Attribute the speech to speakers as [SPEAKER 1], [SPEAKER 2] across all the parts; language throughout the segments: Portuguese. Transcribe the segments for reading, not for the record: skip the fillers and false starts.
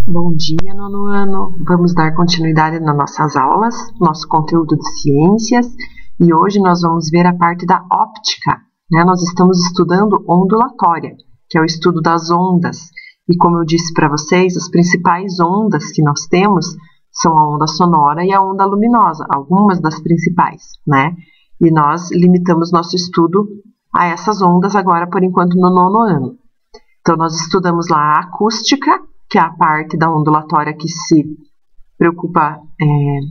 [SPEAKER 1] Bom dia, nono ano! Vamos dar continuidade nas nossas aulas, nosso conteúdo de ciências, e hoje nós vamos ver a parte da óptica, né? Nós estamos estudando ondulatória, que é o estudo das ondas, e como eu disse para vocês, as principais ondas que nós temos são a onda sonora e a onda luminosa, algumas das principais, né? E nós limitamos nosso estudo a essas ondas agora, por enquanto, no nono ano. Então, nós estudamos lá a acústica, que é a parte da ondulatória que se preocupa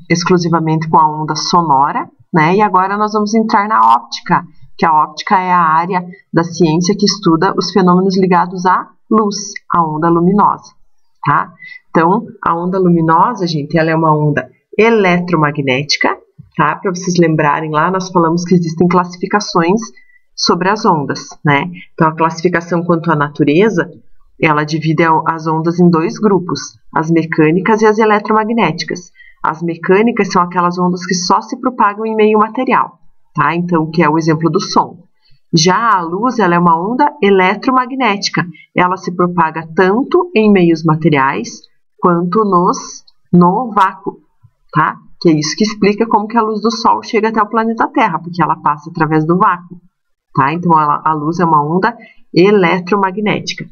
[SPEAKER 1] exclusivamente com a onda sonora, né? E agora nós vamos entrar na óptica, que a óptica é a área da ciência que estuda os fenômenos ligados à luz, a onda luminosa, tá? Então, a onda luminosa, gente, ela é uma onda eletromagnética, tá? Para vocês lembrarem lá, nós falamos que existem classificações sobre as ondas, né? Então, a classificação quanto à natureza, ela divide as ondas em dois grupos, as mecânicas e as eletromagnéticas. As mecânicas são aquelas ondas que só se propagam em meio material, tá? Então, que é o exemplo do som. Já a luz, ela é uma onda eletromagnética. Ela se propaga tanto em meios materiais quanto no vácuo, tá? Que é isso que explica como que a luz do Sol chega até o planeta Terra, porque ela passa através do vácuo, tá? Então, a luz é uma onda eletromagnética.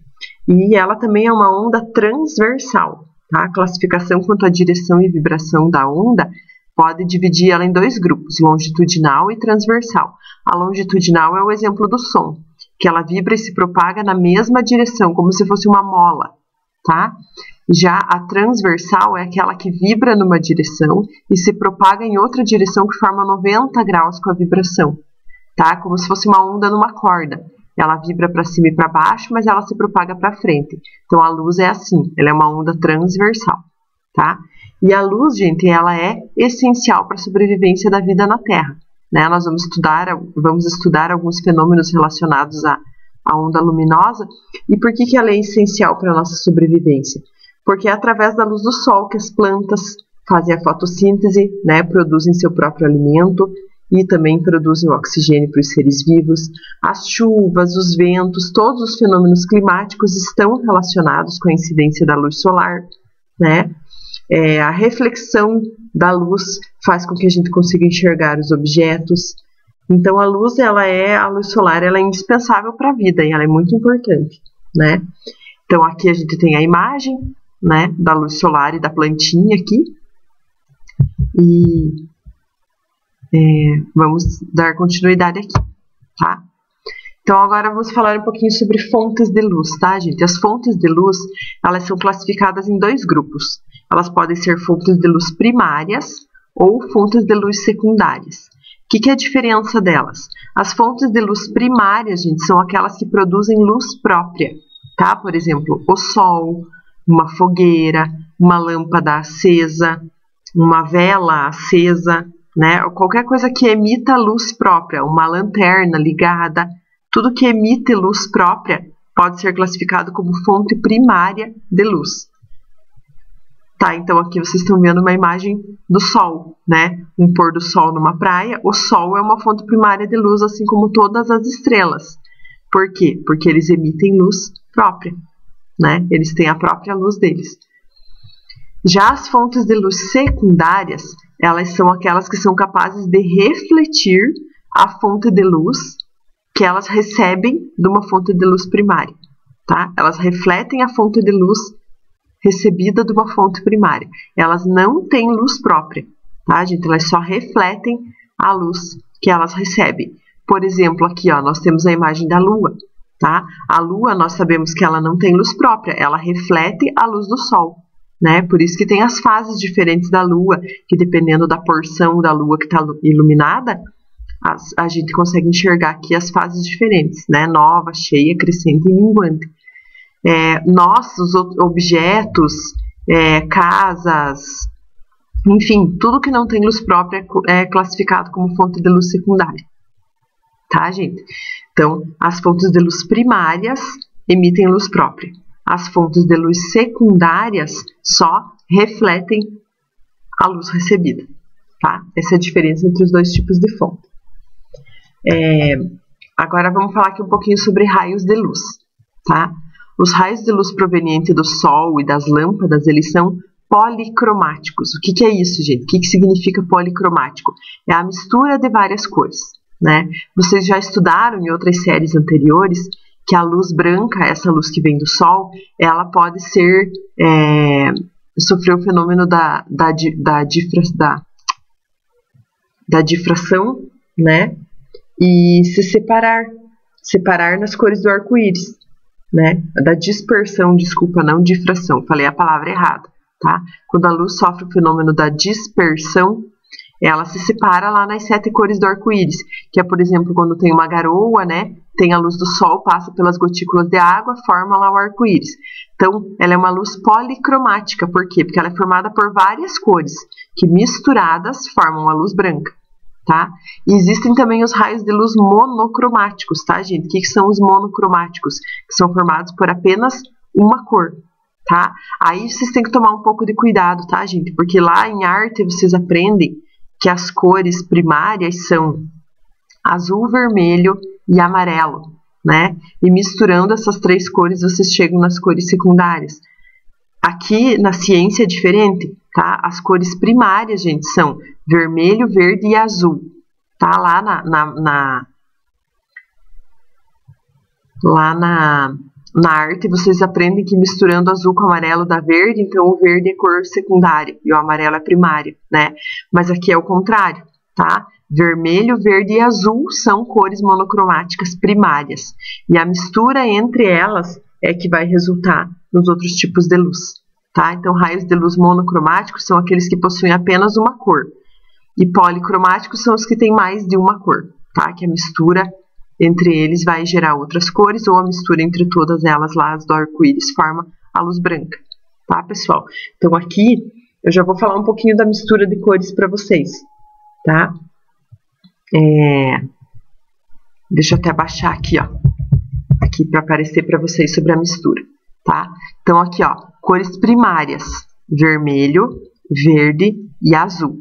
[SPEAKER 1] E ela também é uma onda transversal, tá? A classificação quanto à direção e vibração da onda pode dividir ela em dois grupos, longitudinal e transversal. A longitudinal é o exemplo do som, que ela vibra e se propaga na mesma direção, como se fosse uma mola, tá? Já a transversal é aquela que vibra numa direção e se propaga em outra direção que forma 90 graus com a vibração, tá? Como se fosse uma onda numa corda. Ela vibra para cima e para baixo, mas ela se propaga para frente. Então, a luz é assim, ela é uma onda transversal, tá? E a luz, gente, ela é essencial para a sobrevivência da vida na Terra, né? Nós vamos estudar alguns fenômenos relacionados à onda luminosa. E por que ela é essencial para a nossa sobrevivência? Porque é através da luz do Sol que as plantas fazem a fotossíntese, né? Produzem seu próprio alimento, e também produzem o oxigênio para os seres vivos. As chuvas, os ventos, todos os fenômenos climáticos estão relacionados com a incidência da luz solar, né? A reflexão da luz faz com que a gente consiga enxergar os objetos. Então, a luz solar, ela é indispensável para a vida e ela é muito importante, né? Então, aqui a gente tem a imagem, né, da luz solar e da plantinha aqui. E vamos dar continuidade aqui, tá? Então, agora vamos falar um pouquinho sobre fontes de luz, tá, gente? As fontes de luz, elas são classificadas em dois grupos. Elas podem ser fontes de luz primárias ou fontes de luz secundárias. O que é a diferença delas? As fontes de luz primárias, gente, são aquelas que produzem luz própria, tá? Por exemplo, o sol, uma fogueira, uma lâmpada acesa, uma vela acesa, né? Qualquer coisa que emita luz própria, uma lanterna ligada, tudo que emite luz própria pode ser classificado como fonte primária de luz. Tá, então aqui vocês estão vendo uma imagem do sol, né? Um pôr do sol numa praia. O sol é uma fonte primária de luz, assim como todas as estrelas. Por quê? Porque eles emitem luz própria, né? Eles têm a própria luz deles. Já as fontes de luz secundárias, elas são aquelas que são capazes de refletir a fonte de luz que elas recebem de uma fonte de luz primária, tá? Elas refletem a fonte de luz recebida de uma fonte primária. Elas não têm luz própria, tá, gente? Elas só refletem a luz que elas recebem. Por exemplo, aqui, ó, nós temos a imagem da Lua, tá? A Lua, nós sabemos que ela não tem luz própria, ela reflete a luz do Sol, né? Por isso que tem as fases diferentes da Lua, que dependendo da porção da Lua que está iluminada, a gente consegue enxergar aqui as fases diferentes, né? Nova, cheia, crescente e minguante. Nossos objetos, casas, enfim, tudo que não tem luz própria é classificado como fonte de luz secundária, tá, gente? Então, as fontes de luz primárias emitem luz própria. As fontes de luz secundárias só refletem a luz recebida, tá? Essa é a diferença entre os dois tipos de fonte. Agora vamos falar aqui um pouquinho sobre raios de luz, tá? Os raios de luz provenientes do Sol e das lâmpadas, eles são policromáticos. O que é isso, gente? O que significa policromático? É a mistura de várias cores, né? Vocês já estudaram em outras séries anteriores que a luz branca, essa luz que vem do Sol, ela pode ser sofrer o fenômeno da difração, né? E se separar nas cores do arco-íris, né? Da dispersão, desculpa, não difração, falei a palavra errada, tá? Quando a luz sofre o fenômeno da dispersão, ela se separa lá nas 7 cores do arco-íris, que é, por exemplo, quando tem uma garoa, né? Tem a luz do sol, passa pelas gotículas de água, forma lá o arco-íris. Então, ela é uma luz policromática, por quê? Porque ela é formada por várias cores, que misturadas formam a luz branca, tá? E existem também os raios de luz monocromáticos, tá, gente? O que são os monocromáticos? Que são formados por apenas uma cor, tá? Aí vocês têm que tomar um pouco de cuidado, tá, gente? Porque lá em arte vocês aprendem que as cores primárias são azul, vermelho e amarelo, né? E misturando essas 3 cores, vocês chegam nas cores secundárias. Aqui na ciência é diferente, tá? As cores primárias, gente, são vermelho, verde e azul, tá? Lá na arte vocês aprendem que misturando azul com amarelo dá verde, então o verde é cor secundária e o amarelo é primária, né? Mas aqui é o contrário, tá? Vermelho, verde e azul são cores monocromáticas primárias e a mistura entre elas é que vai resultar nos outros tipos de luz, tá? Então raios de luz monocromáticos são aqueles que possuem apenas uma cor e policromáticos são os que têm mais de uma cor, tá? Que a mistura entre eles vai gerar outras cores ou a mistura entre todas elas lá do arco-íris forma a luz branca, tá, pessoal? Então aqui eu já vou falar um pouquinho da mistura de cores para vocês, tá? Deixa eu até baixar aqui, ó, aqui para aparecer para vocês sobre a mistura, tá? Então aqui, ó, cores primárias: vermelho, verde e azul.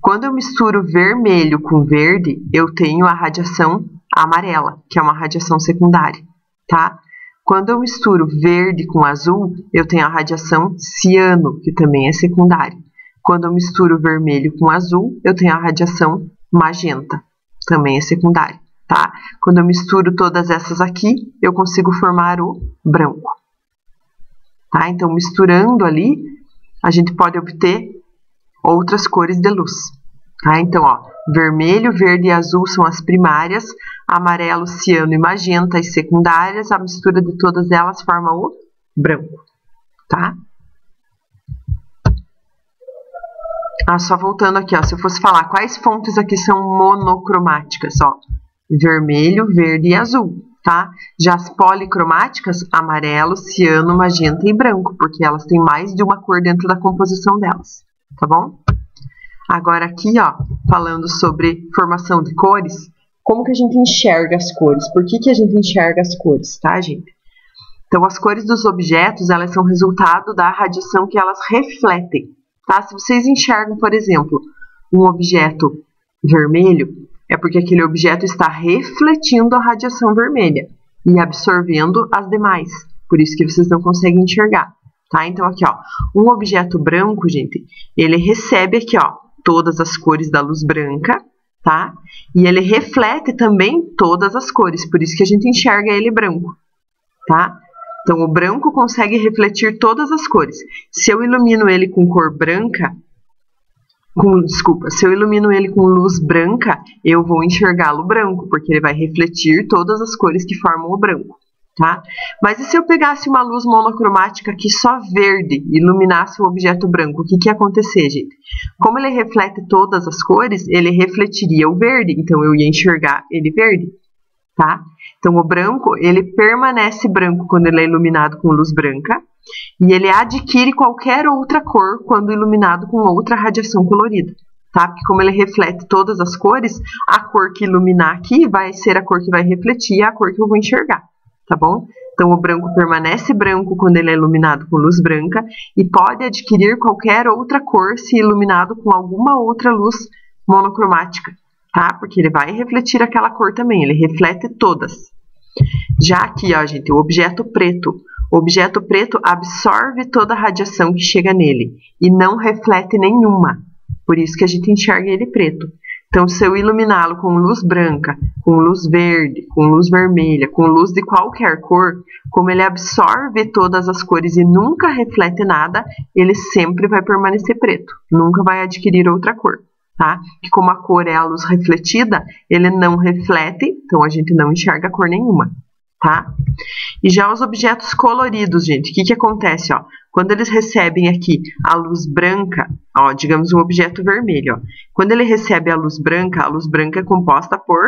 [SPEAKER 1] Quando eu misturo vermelho com verde, eu tenho a radiação amarela, que é uma radiação secundária, tá? Quando eu misturo verde com azul, eu tenho a radiação ciano, que também é secundária. Quando eu misturo vermelho com azul, eu tenho a radiação magenta, também é secundária, tá? Quando eu misturo todas essas aqui, eu consigo formar o branco, tá? Então, misturando ali, a gente pode obter outras cores de luz, tá? Então, ó, vermelho, verde e azul são as primárias, amarelo, ciano e magenta as secundárias, a mistura de todas elas forma o branco, tá? Só voltando aqui, ó, se eu fosse falar quais fontes aqui são monocromáticas, ó, vermelho, verde e azul, tá? Já as policromáticas, amarelo, ciano, magenta e branco, porque elas têm mais de uma cor dentro da composição delas, tá bom? Agora aqui, ó, falando sobre formação de cores, como que a gente enxerga as cores? Por que a gente enxerga as cores, tá, gente? Então, as cores dos objetos, elas são resultado da radiação que elas refletem, tá? Se vocês enxergam, por exemplo, um objeto vermelho, é porque aquele objeto está refletindo a radiação vermelha e absorvendo as demais, por isso que vocês não conseguem enxergar, tá? Então, aqui, ó, um objeto branco, gente, ele recebe aqui, ó, todas as cores da luz branca, tá? E ele reflete também todas as cores, por isso que a gente enxerga ele branco, tá? Então, o branco consegue refletir todas as cores. Se eu ilumino ele com cor branca, se eu ilumino ele com luz branca, eu vou enxergá-lo branco, porque ele vai refletir todas as cores que formam o branco, tá? Mas e se eu pegasse uma luz monocromática aqui só verde e iluminasse o objeto branco, o que ia acontecer, gente? Como ele reflete todas as cores, ele refletiria o verde, então eu ia enxergar ele verde, tá? Então, o branco, ele permanece branco quando ele é iluminado com luz branca e ele adquire qualquer outra cor quando iluminado com outra radiação colorida, tá? Porque como ele reflete todas as cores, a cor que iluminar aqui vai ser a cor que vai refletir e a cor que eu vou enxergar, tá bom? Então, o branco permanece branco quando ele é iluminado com luz branca e pode adquirir qualquer outra cor se iluminado com alguma outra luz monocromática, tá? Porque ele vai refletir aquela cor também, ele reflete todas. Já aqui, ó, gente, o objeto preto. O objeto preto absorve toda a radiação que chega nele e não reflete nenhuma. Por isso que a gente enxerga ele preto. Então, se eu iluminá-lo com luz branca, com luz verde, com luz vermelha, com luz de qualquer cor, como ele absorve todas as cores e nunca reflete nada, ele sempre vai permanecer preto, nunca vai adquirir outra cor, tá? E como a cor é a luz refletida, ele não reflete, então a gente não enxerga cor nenhuma, tá? E já os objetos coloridos, gente, o que acontece, ó? Quando eles recebem aqui a luz branca, ó, digamos um objeto vermelho, ó, quando ele recebe a luz branca é composta por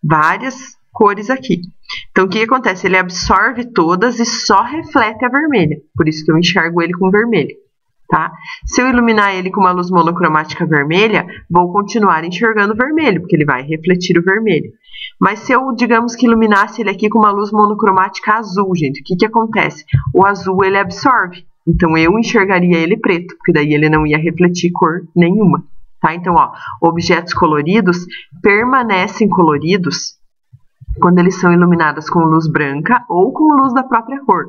[SPEAKER 1] várias cores aqui. Então, o que acontece? Ele absorve todas e só reflete a vermelha, por isso que eu enxergo ele com vermelho, tá? Se eu iluminar ele com uma luz monocromática vermelha, vou continuar enxergando vermelho, porque ele vai refletir o vermelho. Mas se eu, digamos que iluminasse ele aqui com uma luz monocromática azul, gente, o que acontece? O azul, ele absorve. Então, eu enxergaria ele preto, porque daí ele não ia refletir cor nenhuma, tá? Então, ó, objetos coloridos permanecem coloridos quando eles são iluminados com luz branca ou com luz da própria cor,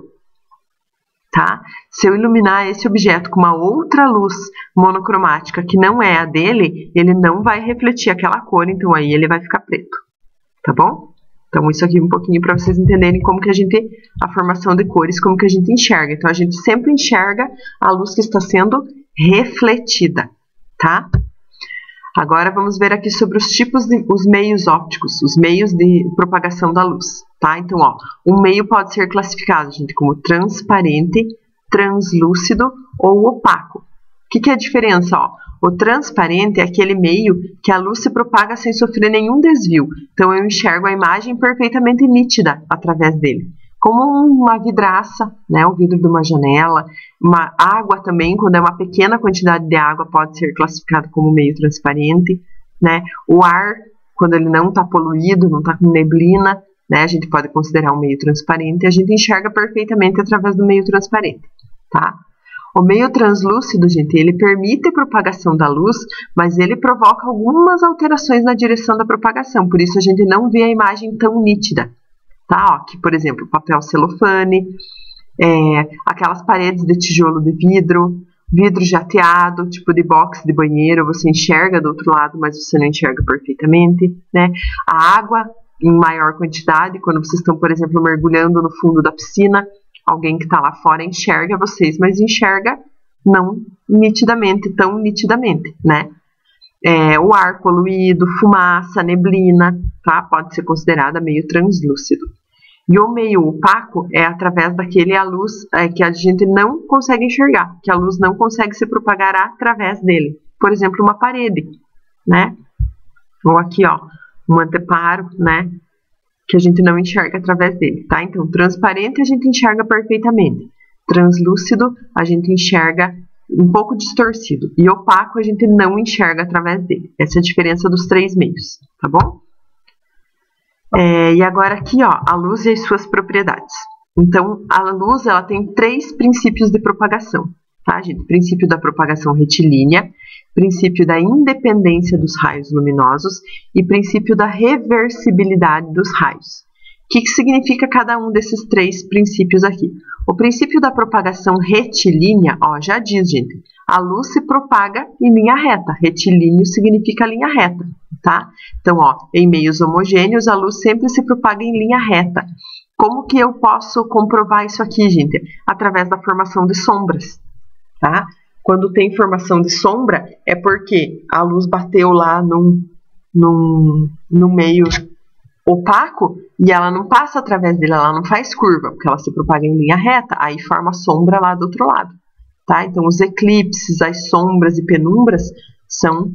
[SPEAKER 1] tá? Se eu iluminar esse objeto com uma outra luz monocromática que não é a dele, ele não vai refletir aquela cor, então aí ele vai ficar preto, tá bom? Então, isso aqui um pouquinho para vocês entenderem como que a formação de cores, como que a gente enxerga. Então, a gente sempre enxerga a luz que está sendo refletida, tá? Agora, vamos ver aqui sobre os meios ópticos, os meios de propagação da luz, tá? Então, ó, um meio pode ser classificado, gente, como transparente, translúcido ou opaco. O que é a diferença, ó? O transparente é aquele meio que a luz se propaga sem sofrer nenhum desvio. Então, eu enxergo a imagem perfeitamente nítida através dele. Como uma vidraça, né, o vidro de uma janela, uma água também, quando é uma pequena quantidade de água, pode ser classificado como meio transparente, né? O ar, quando ele não está poluído, não está com neblina, né, a gente pode considerar um meio transparente, e a gente enxerga perfeitamente através do meio transparente, tá? O meio translúcido, gente, ele permite a propagação da luz, mas ele provoca algumas alterações na direção da propagação, por isso a gente não vê a imagem tão nítida, tá? Ó, aqui, por exemplo, papel celofane, aquelas paredes de tijolo de vidro, vidro jateado, tipo de box de banheiro, você enxerga do outro lado, mas você não enxerga perfeitamente, né? A água em maior quantidade, quando vocês estão, por exemplo, mergulhando no fundo da piscina, alguém que está lá fora enxerga vocês, mas enxerga não nitidamente, tão nitidamente, né? O ar poluído, fumaça, neblina, tá? Pode ser considerada meio translúcido. E o meio opaco é através daquele a luz que a gente não consegue enxergar, que a luz não consegue se propagar através dele. Por exemplo, uma parede, né? Ou aqui, ó, um anteparo, né? Que a gente não enxerga através dele, tá? Então, transparente a gente enxerga perfeitamente. Translúcido a gente enxerga um pouco distorcido. E opaco a gente não enxerga através dele. Essa é a diferença dos três meios, tá bom? E agora aqui, ó, a luz e as suas propriedades. Então, a luz, ela tem 3 princípios de propagação, tá, gente? Princípio da propagação retilínea, princípio da independência dos raios luminosos e princípio da reversibilidade dos raios. O que significa cada um desses 3 princípios aqui? O princípio da propagação retilínea, ó, já diz, gente, a luz se propaga em linha reta. Retilíneo significa linha reta, tá? Então, ó, em meios homogêneos, a luz sempre se propaga em linha reta. Como que eu posso comprovar isso aqui, gente? Através da formação de sombras, tá? Quando tem formação de sombra, é porque a luz bateu lá num meio opaco e ela não passa através dele, ela não faz curva, porque ela se propaga em linha reta, aí forma sombra lá do outro lado, tá? Então, os eclipses, as sombras e penumbras são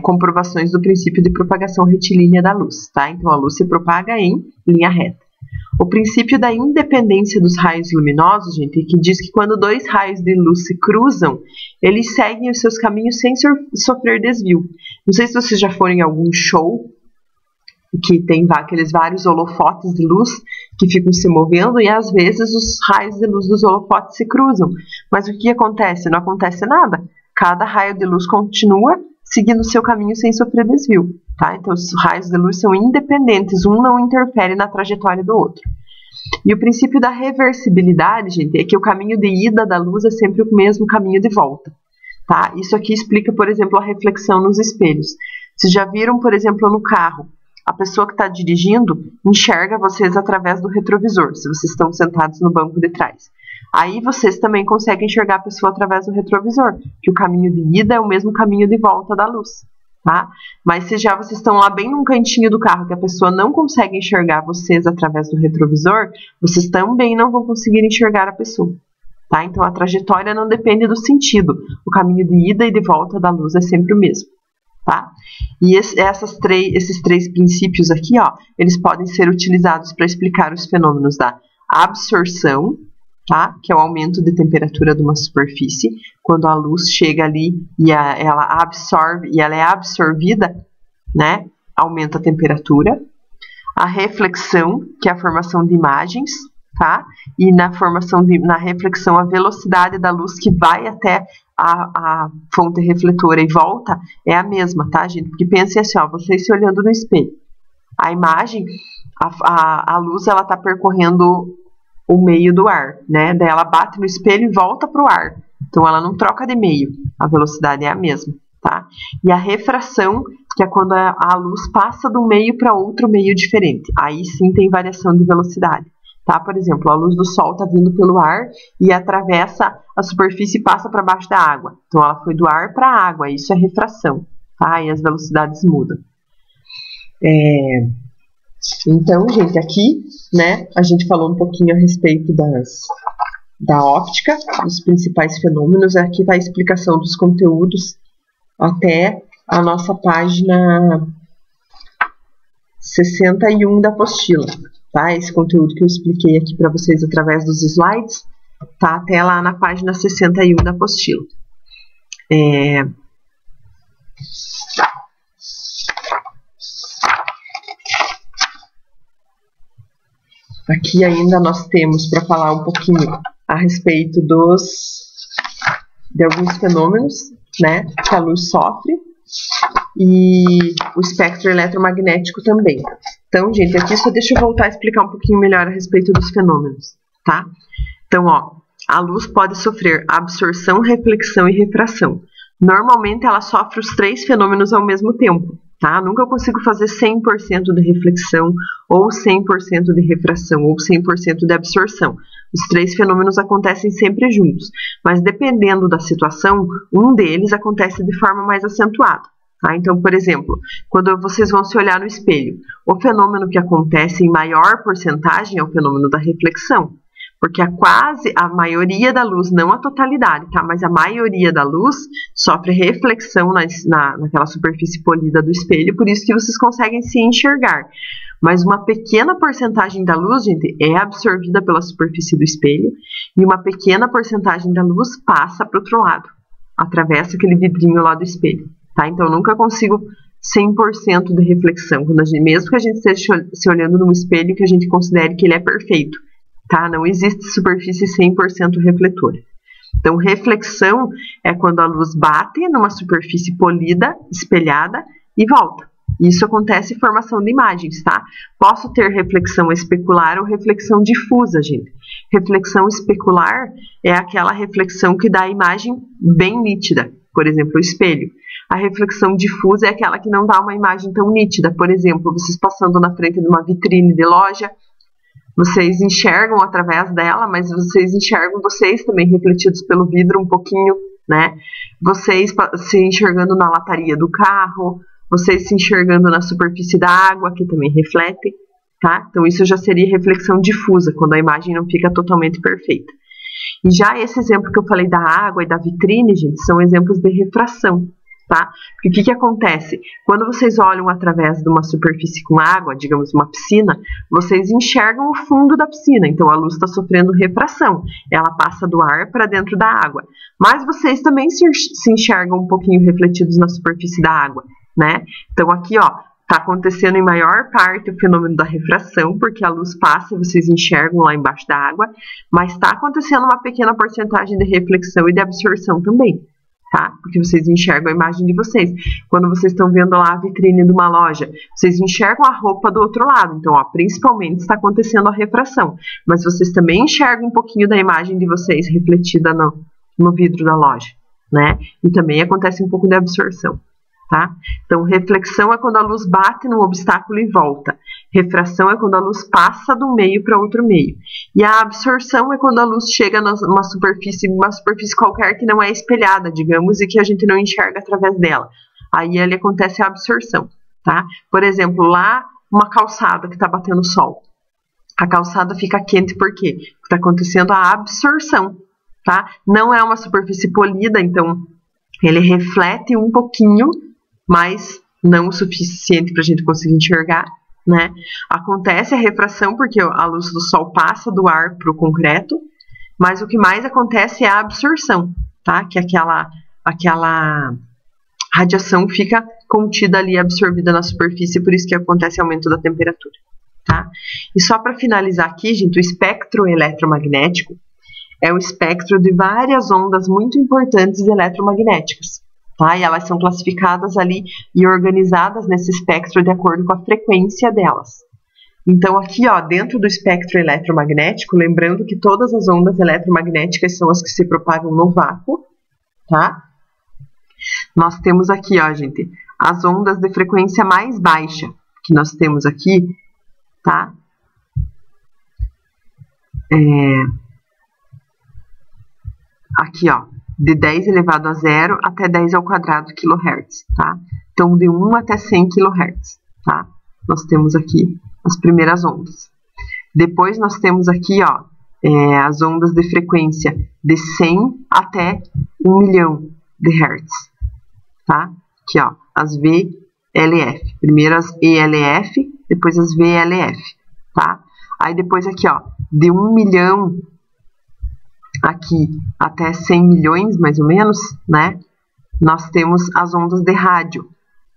[SPEAKER 1] comprovações do princípio de propagação retilínea da luz, tá? Então, a luz se propaga em linha reta. O princípio da independência dos raios luminosos, gente, que diz que quando 2 raios de luz se cruzam, eles seguem os seus caminhos sem sofrer desvio. Não sei se vocês já foram em algum show que tem aqueles vários holofotes de luz que ficam se movendo e às vezes os raios de luz dos holofotes se cruzam. Mas o que acontece? Não acontece nada. Cada raio de luz continua seguindo o seu caminho sem sofrer desvio, tá? Então, os raios de luz são independentes, um não interfere na trajetória do outro. E o princípio da reversibilidade, gente, é que o caminho de ida da luz é sempre o mesmo caminho de volta, tá? Isso aqui explica, por exemplo, a reflexão nos espelhos. Vocês já viram, por exemplo, no carro, a pessoa que está dirigindo enxerga vocês através do retrovisor, se vocês estão sentados no banco de trás. Aí vocês também conseguem enxergar a pessoa através do retrovisor, que o caminho de ida é o mesmo caminho de volta da luz, tá? Mas se já vocês estão lá bem num cantinho do carro que a pessoa não consegue enxergar vocês através do retrovisor, vocês também não vão conseguir enxergar a pessoa, tá? Então a trajetória não depende do sentido, o caminho de ida e de volta da luz é sempre o mesmo, tá? E esses três princípios aqui, ó, eles podem ser utilizados para explicar os fenômenos da absorção, tá? Que é o aumento de temperatura de uma superfície, quando a luz chega ali e ela absorve e ela é absorvida, né? Aumenta a temperatura. A reflexão, que é a formação de imagens, tá? E na reflexão, a velocidade da luz que vai até a fonte refletora e volta é a mesma, tá, gente? Porque pensem assim, ó, vocês se olhando no espelho. A imagem, a luz, ela tá percorrendo o meio do ar, né? Daí ela bate no espelho e volta para o ar. Então ela não troca de meio, a velocidade é a mesma, tá? E a refração, que é quando a luz passa de um meio para outro meio diferente. Aí sim tem variação de velocidade, tá? Por exemplo, a luz do sol está vindo pelo ar e atravessa a superfície e passa para baixo da água. Então ela foi do ar para a água, isso é refração, tá? E as velocidades mudam. Então, gente, aqui, né, a gente falou um pouquinho a respeito da óptica, dos principais fenômenos. Aqui vai a explicação dos conteúdos até a nossa página 61 da apostila, tá? Esse conteúdo que eu expliquei aqui para vocês através dos slides, tá até lá na página 61 da apostila. Aqui ainda nós temos para falar um pouquinho a respeito de alguns fenômenos, né, que a luz sofre e o espectro eletromagnético também. Então, gente, aqui só deixa eu voltar a explicar um pouquinho melhor a respeito dos fenômenos, tá? Então, ó, a luz pode sofrer absorção, reflexão e refração. Normalmente ela sofre os três fenômenos ao mesmo tempo, tá? Nunca eu consigo fazer 100% de reflexão, ou 100% de refração, ou 100% de absorção. Os três fenômenos acontecem sempre juntos, mas dependendo da situação, um deles acontece de forma mais acentuada, tá? Então, por exemplo, quando vocês vão se olhar no espelho, o fenômeno que acontece em maior porcentagem é o fenômeno da reflexão, porque a maioria da luz, não a totalidade, tá? Mas a maioria da luz sofre reflexão naquela superfície polida do espelho, por isso que vocês conseguem se enxergar. Mas uma pequena porcentagem da luz, gente, é absorvida pela superfície do espelho, e uma pequena porcentagem da luz passa para o outro lado, atravessa aquele vidrinho lá do espelho, tá? Então eu nunca consigo 100% de reflexão, mesmo que a gente esteja se olhando num espelho que a gente considere que ele é perfeito, tá? Não existe superfície 100% refletora. Então, reflexão é quando a luz bate numa superfície polida, espelhada e volta. Isso acontece em formação de imagens, tá? Posso ter reflexão especular ou reflexão difusa, gente. Reflexão especular é aquela reflexão que dá a imagem bem nítida, por exemplo, o espelho. A reflexão difusa é aquela que não dá uma imagem tão nítida. Por exemplo, vocês passando na frente de uma vitrine de loja, vocês enxergam através dela, mas vocês enxergam vocês também refletidos pelo vidro um pouquinho, né? Vocês se enxergando na lataria do carro, vocês se enxergando na superfície da água, que também reflete, tá? Então isso já seria reflexão difusa, quando a imagem não fica totalmente perfeita. E já esse exemplo que eu falei da água e da vitrine, gente, são exemplos de refração, tá? Porque o que acontece? Quando vocês olham através de uma superfície com água, digamos uma piscina, vocês enxergam o fundo da piscina, então a luz está sofrendo refração, ela passa do ar para dentro da água. Mas vocês também se enxergam um pouquinho refletidos na superfície da água, né? Então aqui, ó, está acontecendo em maior parte o fenômeno da refração, porque a luz passa e vocês enxergam lá embaixo da água, mas está acontecendo uma pequena porcentagem de reflexão e de absorção também. tá? Porque vocês enxergam a imagem de vocês. Quando vocês estão vendo lá a vitrine de uma loja, vocês enxergam a roupa do outro lado. Então, ó, principalmente está acontecendo a refração. Mas vocês também enxergam um pouquinho da imagem de vocês refletida no vidro da loja, né? E também acontece um pouco de absorção, tá? Então, reflexão é quando a luz bate num obstáculo e volta. Refração é quando a luz passa de um meio para outro meio. E a absorção é quando a luz chega numa superfície qualquer que não é espelhada, digamos, e que a gente não enxerga através dela. Aí ali acontece a absorção, tá? Por exemplo, lá uma calçada que está batendo sol. A calçada fica quente por quê? Porque está acontecendo a absorção, tá? Não é uma superfície polida, então ele reflete um pouquinho, mas não o suficiente para a gente conseguir enxergar, né? Acontece a refração porque a luz do sol passa do ar para o concreto, mas o que mais acontece é a absorção, tá? Que aquela radiação fica contida ali, absorvida na superfície, por isso que acontece aumento da temperatura, tá? E só para finalizar aqui, gente, o espectro eletromagnético é o espectro de várias ondas muito importantes eletromagnéticas, tá? E elas são classificadas ali e organizadas nesse espectro de acordo com a frequência delas. Então aqui, ó, dentro do espectro eletromagnético, lembrando que todas as ondas eletromagnéticas são as que se propagam no vácuo, tá? Nós temos aqui, ó, gente, as ondas de frequência mais baixa que nós temos aqui, tá? Aqui, ó, de 10 elevado a 0 até 10 ao quadrado kHz, tá? Então, de 1 até 100 kHz, tá? Nós temos aqui as primeiras ondas. Depois, nós temos aqui, ó, as ondas de frequência de 100 até 1 milhão de Hz, tá? Aqui, ó, as VLF. Primeiro as ELF, depois as VLF, tá? Aí, depois aqui, ó, de 1 milhão aqui até 100 milhões, mais ou menos, né? Nós temos as ondas de rádio,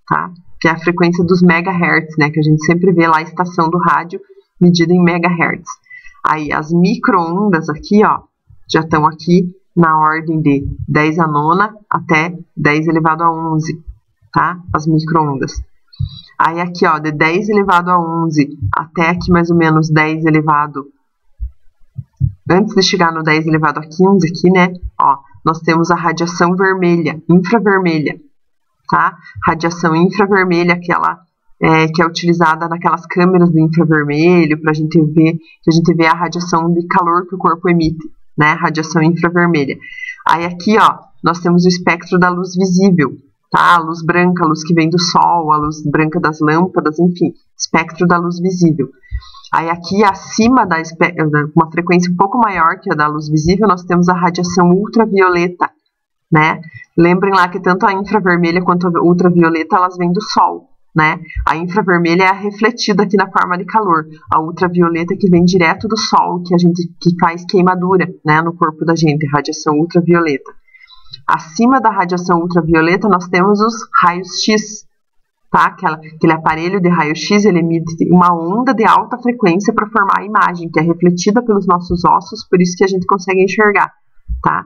[SPEAKER 1] tá? Que é a frequência dos megahertz, né? Que a gente sempre vê lá a estação do rádio medida em megahertz. Aí as micro-ondas aqui, ó, já estão aqui na ordem de 10 a nona até 10 elevado a 11, tá? As micro-ondas. Aí aqui, ó, de 10 elevado a 11 até aqui mais ou menos 10 elevado... Antes de chegar no 10 elevado a 15 aqui, né, ó, nós temos a radiação vermelha, infravermelha, tá? Radiação infravermelha, aquela que é utilizada naquelas câmeras de infravermelho, pra gente ver, que a gente vê a radiação de calor que o corpo emite, né, radiação infravermelha. Aí aqui, ó, nós temos o espectro da luz visível, tá? A luz branca, a luz que vem do sol, a luz branca das lâmpadas, enfim, espectro da luz visível. Aí aqui acima uma frequência um pouco maior que a da luz visível, nós temos a radiação ultravioleta, né? Lembrem lá que tanto a infravermelha quanto a ultravioleta, elas vêm do sol, né? A infravermelha é a refletida aqui na forma de calor, a ultravioleta que vem direto do sol, que faz queimadura, né, no corpo da gente, radiação ultravioleta. Acima da radiação ultravioleta, nós temos os raios X, tá? Aquele aparelho de raio-x, ele emite uma onda de alta frequência para formar a imagem, que é refletida pelos nossos ossos, por isso que a gente consegue enxergar, tá?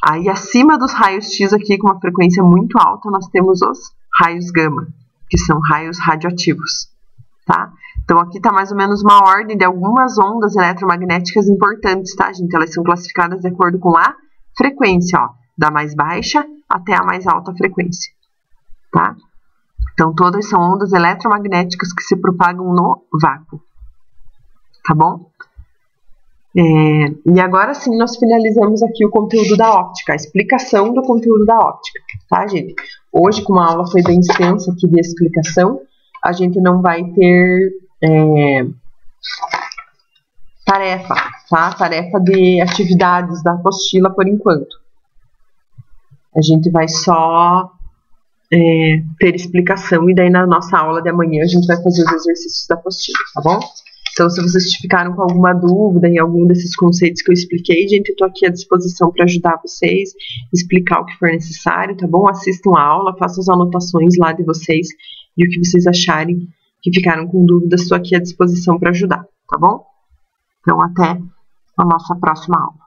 [SPEAKER 1] Aí, acima dos raios-x aqui, com uma frequência muito alta, nós temos os raios gama, que são raios radioativos, tá? Então, aqui está mais ou menos uma ordem de algumas ondas eletromagnéticas importantes, tá, gente? Elas são classificadas de acordo com a frequência, ó, da mais baixa até a mais alta frequência, tá? Então, todas são ondas eletromagnéticas que se propagam no vácuo, tá bom? E agora sim, nós finalizamos aqui o conteúdo da óptica, a explicação do conteúdo da óptica, tá, gente? Hoje, como a aula foi bem extensa aqui de explicação, a gente não vai ter tarefa, tá? Tarefa de atividades da apostila por enquanto. A gente vai só... ter explicação, e daí na nossa aula de amanhã a gente vai fazer os exercícios da apostila, tá bom? Então, se vocês ficaram com alguma dúvida em algum desses conceitos que eu expliquei, gente, eu tô aqui à disposição para ajudar vocês, explicar o que for necessário, tá bom? Assistam a aula, façam as anotações lá de vocês, e o que vocês acharem que ficaram com dúvidas, estou aqui à disposição para ajudar, tá bom? Então, até a nossa próxima aula.